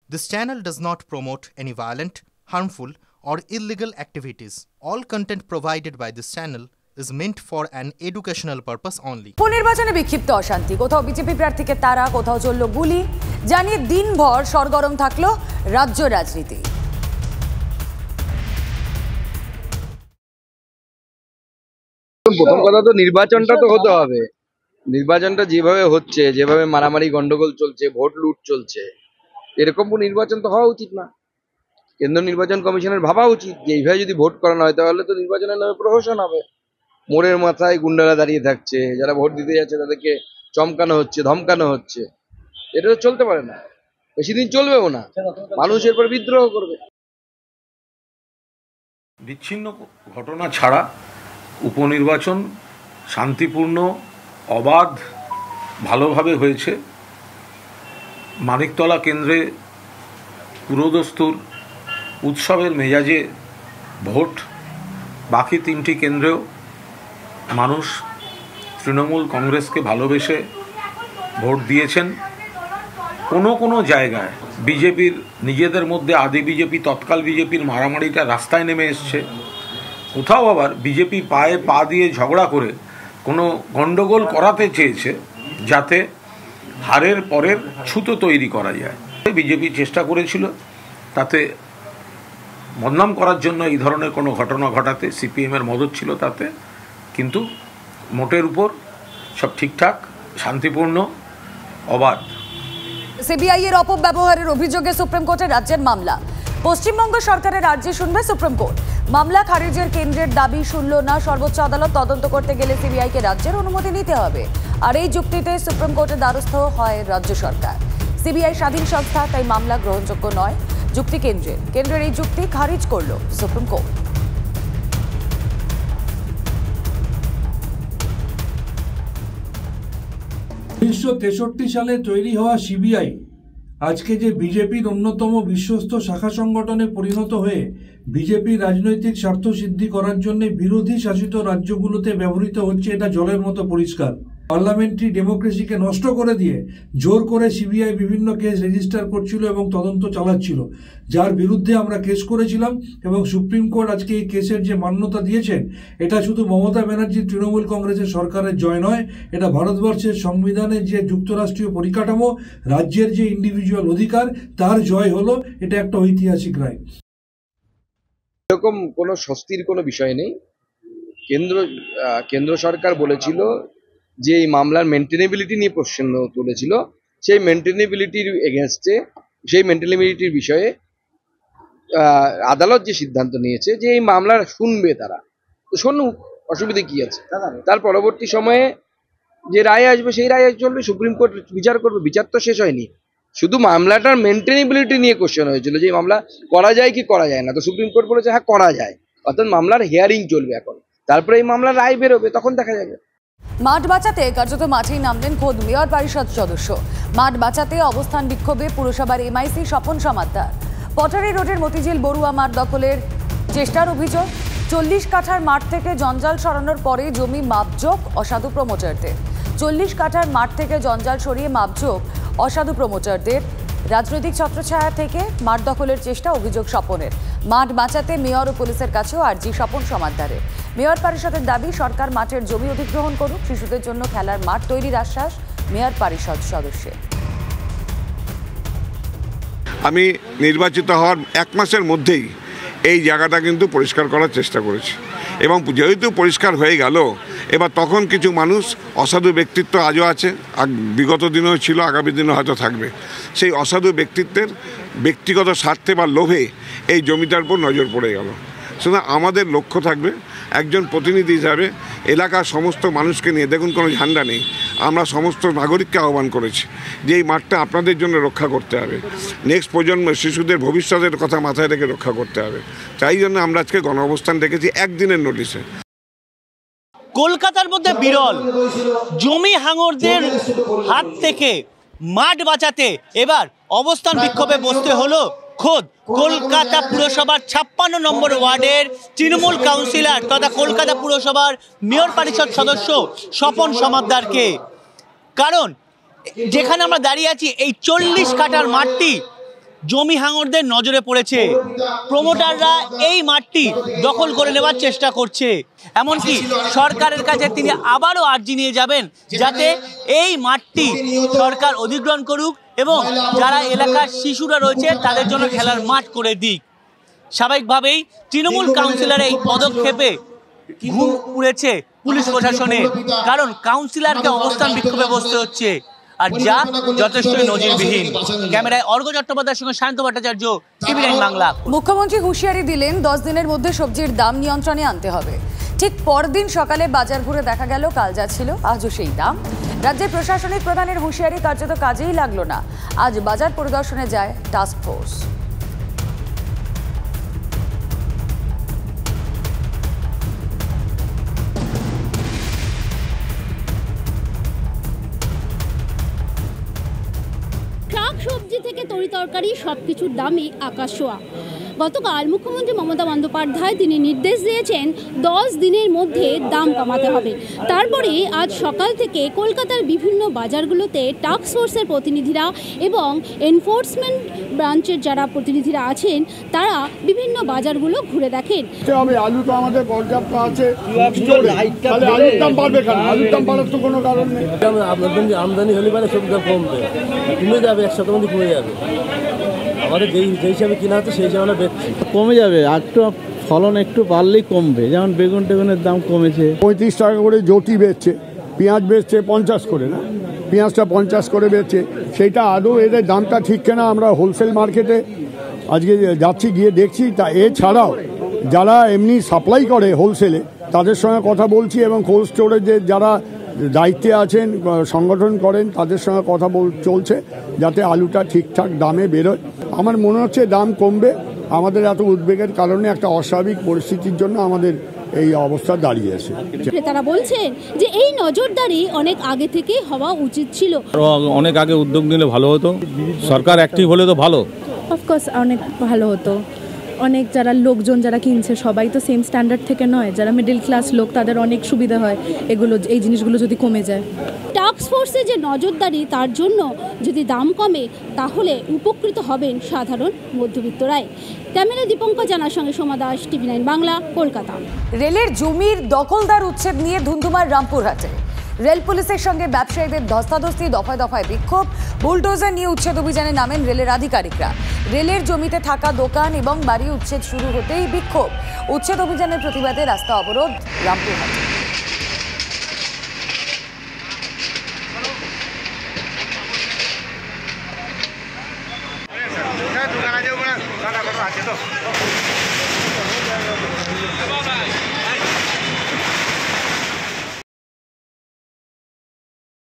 This channel does not promote any violent, harmful, or illegal activities. All content provided by this channel is meant for an educational purpose only. উপনির্বাচনে বিক্ষিপ্ত অশান্তি, কোথাও BJP প্রার্থীকে তারা, কোথাও চলল গুলি, জানিয়ে দিনভর সরগরম থাকলো রাজ্য রাজনীতি। প্রথম কথা তো নির্বাচনটা তো হতে হবে। নির্বাচনটা যেভাবে হচ্ছে, যেভাবে মারামারি গন্ডগোল চলছে, ভোট লুট চলছে, এরকম নির্বাচন তো হওয়া উচিত না। কেন্দ্র নির্বাচন কমিশনের ভাবা উচিত যে এইভাবে যদি ভোট করানো হয় তাহলে তো নির্বাচনের নামে প্রহসন হবে। মোড়ের মাথায় গুন্ডারা দাঁড়িয়ে থাকছে, যারা ভোট দিতে যাচ্ছে তাদেরকে চমকানো হচ্ছে, ধমকানো হচ্ছে। এটা তো চলতে পারে না, বেশি দিন চলবেও না, মানুষ এরপর বিদ্রোহ করবে। বিচ্ছিন্ন ঘটনা ছাড়া উপনির্বাচন শান্তিপূর্ণ, অবাধ, ভালোভাবে হয়েছে। মানিকতলা কেন্দ্রে পুরোদস্তুর উৎসবের মেজাজে ভোট। বাকি তিনটি কেন্দ্রেও মানুষ তৃণমূল কংগ্রেসকে ভালোবেসে ভোট দিয়েছেন। কোনো জায়গায় বিজেপির নিজেদের মধ্যে আদি বিজেপি তৎকাল বিজেপির মারামারিটা রাস্তায় নেমে এসছে। কোথাও আবার বিজেপি পায়ে পা দিয়ে ঝগড়া করে কোনো গণ্ডগোল করাতে চেয়েছে যাতে হারের পরের ছুতো তৈরি করা যায়। বিজেপি চেষ্টা করেছিল তাতে বদনাম করার জন্য এই ধরনের কোনো ঘটনা ঘটাতে, সিপিএমের মদত ছিল তাতে, কিন্তু মোটের উপর সব ঠিকঠাক, শান্তিপূর্ণ, অবাধ। সিবিআই এর অপব্যবহারের অভিযোগে সুপ্রিম কোর্টে রাজ্যের মামলা। পশ্চিমবঙ্গ সরকারের রাজ্যে শুনবে সুপ্রিম কোর্ট। মামলা খারিজের কেন্দ্রের দাবি শুনল না সর্বোচ্চ আদালত। তদন্ত করতে গেলে সিবিআইকে রাজ্যের অনুমতি নিতে হবে, আর এই যুক্তিতে সুপ্রিম কোর্টের দ্বারস্থ হয় রাজ্য সরকার। সিবিআই স্বাধীন সংস্থা, তাই মামলা গ্রহণযোগ্য নয়। যুক্তি কেন্দ্রের এই যুক্তি খারিজ করল সুপ্রিম কোর্ট। 1963 সালে তৈরি হওয়া সিবিআই আজকে যে বিজেপির অন্যতম বিশ্বস্ত শাখা সংগঠনে পরিণত হয়ে বিজেপির রাজনৈতিক স্বার্থ সিদ্ধি করার জন্য বিরোধী শাসিত রাজ্যগুলোতে ব্যবহৃত হচ্ছে, এটা জলের মতো পরিষ্কার। পার্লামেন্টারি ডেমোক্রেসিকে নষ্ট করে দিয়ে জোর করে সিবিআই বিভিন্ন কেস রেজিস্টার করছিল এবং তদন্ত চালাচ্ছিল, যার বিরুদ্ধে আমরা কেস করেছিলাম। এবং সুপ্রিম কোর্ট আজকে এই কেসের যে মান্যতা দিয়েছেন, এটা শুধু মমতা ব্যানার্জির তৃণমূল কংগ্রেসের সরকারের জয় নয়, এটা ভারতবর্ষের সংবিধানের যে যুক্তরাষ্ট্রীয় পরিকাঠামো, রাজ্যের যে ইন্ডিভিজুয়াল অধিকার, তার জয় হলো। এটা একটা ঐতিহাসিক রায়। এরকম কোনো স্বস্তির কোনো বিষয় নেই। কেন্দ্র সরকার বলেছিল যে এই মামলার মেনটেনেবিলিটি নিয়ে প্রশ্ন তুলেছিল, সেই মেনটেনেবিলিটির এগেনস্টে, সেই মেনটেনেবিলিটির বিষয়ে আদালত যে সিদ্ধান্ত নিয়েছে যে এই মামলা শুনবে তারা, তো শুনুক, অসুবিধে কি আছে। তার পরবর্তী সময়ে যে রায় আসবে সেই রায় চলবে, সুপ্রিম কোর্ট বিচার করবে। বিচার তো শেষ হয়নি, শুধু মামলাটার মেনটেনেবিলিটি নিয়ে কোশ্চেন হয়েছিল যে মামলা করা যায় কি করা যায় না। তো সুপ্রিম কোর্ট বলেছে হ্যাঁ করা যায়, অর্থাৎ মামলার হিয়ারিং চলবে এখন, তারপরে এই মামলার রায় বেরোবে, তখন দেখা যাবে। মাঠ বাঁচাতে কার্যত মাঠেই নামলেন খোদ মেয়র পরিষদ সদস্য। মাঠ বাঁচাতে অবস্থান বিক্ষোভে পুরসভার এমআইসি স্বপন সমাদ্দার। পটারি রোডের মতিঝিল বড়ুয়া মাঠ দখলের চেষ্টার অভিযোগ। 40 কাঠার মাঠ থেকে জঞ্জাল সরানোর পরে জমি মাপজোক অসাধু প্রমোটারদের। 40 কাঠার মাঠ থেকে জঞ্জাল সরিয়ে মাপজোক অসাধু প্রমোটারদের। রাজনৈতিক ছত্রছায়া থেকে মাঠ দখলের চেষ্টা, অভিযোগ স্বপনের। মাঠ বাঁচাতে মেয়র ও পুলিশের কাছেও আর্জি স্বপন সমাদ্দারের। মেয়র পরিষদের দাবি সরকার মাঠের জমি অধিগ্রহণ করুক, শিশুদের জন্য খেলার মাঠ তৈরির আশ্বাস মেয়র পরিষদ সদস্যের। আমি নির্বাচিত হওয়ার 1 মাসের মধ্যেই এই জায়গাটা কিন্তু পরিষ্কার করার চেষ্টা করেছি, এবং যেহেতু পরিষ্কার হয়ে গেল, এবার তখন কিছু মানুষ, অসাধু ব্যক্তিত্ব আজও আছে, বিগত দিনেও ছিল, আগামী দিনে হয়তো থাকবে, সেই অসাধু ব্যক্তিত্বের ব্যক্তিগত স্বার্থে বা লোভে এই জমিটার উপর নজর পড়ে গেল। সুতরাং আমাদের লক্ষ্য থাকবে একজন প্রতিনিধি হিসাবে এলাকার সমস্ত মানুষকে নিয়ে, দেখুন কোনো ঝান্ডা নেই, আমরা সমস্ত নাগরিককে আহ্বান করেছি যে এই মাঠটা আপনাদের জন্য রক্ষা করতে হবে, নেক্সট প্রজন্মের শিশুদের ভবিষ্যতের কথা মাথায় রেখে রক্ষা করতে হবে। তাই জন্য আমরা আজকে গণ অবস্থান রেখেছি 1 দিনের নোটিশে। কলকাতার মধ্যে বিরল জমি হাঙরদের হাত থেকে মাঠ বাঁচাতে এবার অবস্থান বিক্ষোভে বসতে হলো খোদ কলকাতা পুরসভার 56 নম্বর ওয়ার্ডের তৃণমূল কাউন্সিলর তথা কলকাতা পুরসভার মেয়র পরিষদ সদস্য স্বপন সমাদ্দারকে। কারণ যেখানে আমরা দাঁড়িয়ে আছি, এই 40 কাঠার মাঠটি জমি হাঙরদের নজরে পড়েছে। প্রমোটাররা এই মাঠটি দখল করে নেওয়ার চেষ্টা করছে, এমনকি সরকারের কাছে তিনি আবারও আর্জি নিয়ে যাবেন যাতে এই মাঠটি সরকার অধিগ্রহণ করুক এবং যারা এলাকার শিশুরা রয়েছে তাদের জন্য খেলার মাঠ করে দিক। স্বাভাবিকভাবেই তৃণমূল কাউন্সিলর এই পদক্ষেপে ঘুম উড়েছে পুলিশ প্রশাসনের, কারণ কাউন্সিলরকে অবস্থান বিক্ষোভে বসতে হচ্ছে, আর যা যথেষ্টই নজিরবিহীন। ক্যামেরায় অর্ঘ্য চট্টোপাধ্যায়ের সঙ্গে শান্ত ভট্টাচার্য, টিভি9 বাংলা। মুখ্যমন্ত্রী হুঁশিয়ারি দিলেন 10 দিনের মধ্যে সবজির দাম নিয়ন্ত্রণে আনতে হবে। ঠিক পরদিন সকালে বাজার ঘুরে দেখা গেল কাল যা ছিল আজও সেই দাম। রাজ্যের প্রশাসনিক প্রধানের হুঁশিয়ারি কার্যত কাজেই লাগলো না। আজ বাজার পরিদর্শনে যায় টাস্ক ফোর্স। সবজি থেকে তরি তরকারি সবকিছুর দামই আকাশ ছোঁয়া। গতকাল মুখ্যমন্ত্রী মমতা বন্দ্যোপাধ্যায় তিনি নির্দেশ দিয়েছেন 10 দিনের মধ্যে দাম কমাতে হবে। তারপরে আজ সকাল থেকে কলকাতার বিভিন্ন বাজারগুলোতে টাস্ক ফোর্সের প্রতিনিধিরা এবং এনফোর্সমেন্ট ব্রাঞ্চের যারা প্রতিনিধিরা আছেন তারা বিভিন্ন বাজারগুলো ঘুরে দেখেন। আলু তো আমাদের পর্যাপ্ত আছে, আলুর দাম বাড়বে কেন? আলুর দাম বাড়ার তো কোনো কারণ নেই। আমদানি হলে মানে সব দাম কমবে, কমে যাবে, 100 মধ্যে কমে যাবে। আমাদের যেই হিসাবে কিনা হচ্ছে সেই হিসাবে আমরা বেচছি, কমে যাবে। একটু ফলন একটু বাড়লেই কমবে। যেমন বেগুন টেগুনের দাম কমেছে। 35 টাকা করে জটি বেচছে, পেঁয়াজ বেচছে 50 করে, না পেঁয়াজটা 50 করে বেচছে। সেইটা আদৌ এদের দামটা ঠিক কেনা আমরা হোলসেল মার্কেটে আজকে যাচ্ছি, গিয়ে দেখছি। তা এছাড়াও যারা এমনি সাপ্লাই করে হোলসেলে তাদের সঙ্গে কথা বলছি, এবং কোল্ড স্টোরেজে যারা দায়িত্বে আছেন সংগঠন করেন তাদের সঙ্গে কথা চলছে যাতে আলুটা ঠিকঠাক দামে বেরোয়। আমার মনে হচ্ছে দাম কমবে। আমাদের এত উদ্বেগের কারণে একটা অস্বাভাবিক পরিস্থিতির জন্য আমাদের এই অবস্থা দাঁড়িয়েছে। ক্রেতারা বলছেন যে এই নজরদারি অনেক আগে থেকে হওয়া উচিত ছিল। অনেক আগে উদ্যোগ নিলে ভালো হতো, সরকার অ্যাক্টিভ হলে তো ভালো। অফকোর্স অনেক ভালো হতো। অনেক যারা লোকজন যারা কিনছে সবাই তো সেম স্ট্যান্ডার্ড থেকে নয়, যারা মিডল ক্লাস লোক তাদের অনেক সুবিধা হয় এগুলো, এই জিনিসগুলো যদি কমে যায়। টাস্ক ফোর্সে যে নজরদারি তার জন্য যদি দাম কমে তাহলে উপকৃত হবেন সাধারণ মধ্যবিত্তরাই। ক্যামেরা দীপঙ্কর জানার সঙ্গে সোমা দাস, টিভি9 বাংলা, কলকাতা। রেলের জমির দখলদার উচ্ছেদ নিয়ে ধুন্ধুমার রামপুরহাটে। রেল পুলিশের সঙ্গে ব্যবসায়ীদের ধস্তাধস্তি, দফায় দফায় বিক্ষোভ, বুলডোজার নিয়ে উচ্ছেদ অভিযানে নামেন রেলের আধিকারিকরা। রেলের জমিতে থাকা দোকান এবং বাড়ি উচ্ছেদ শুরু হতেই বিক্ষোভ। উচ্ছেদ অভিযানের প্রতিবাদে রাস্তা অবরোধ রামপুরহাটে। দোকান আছে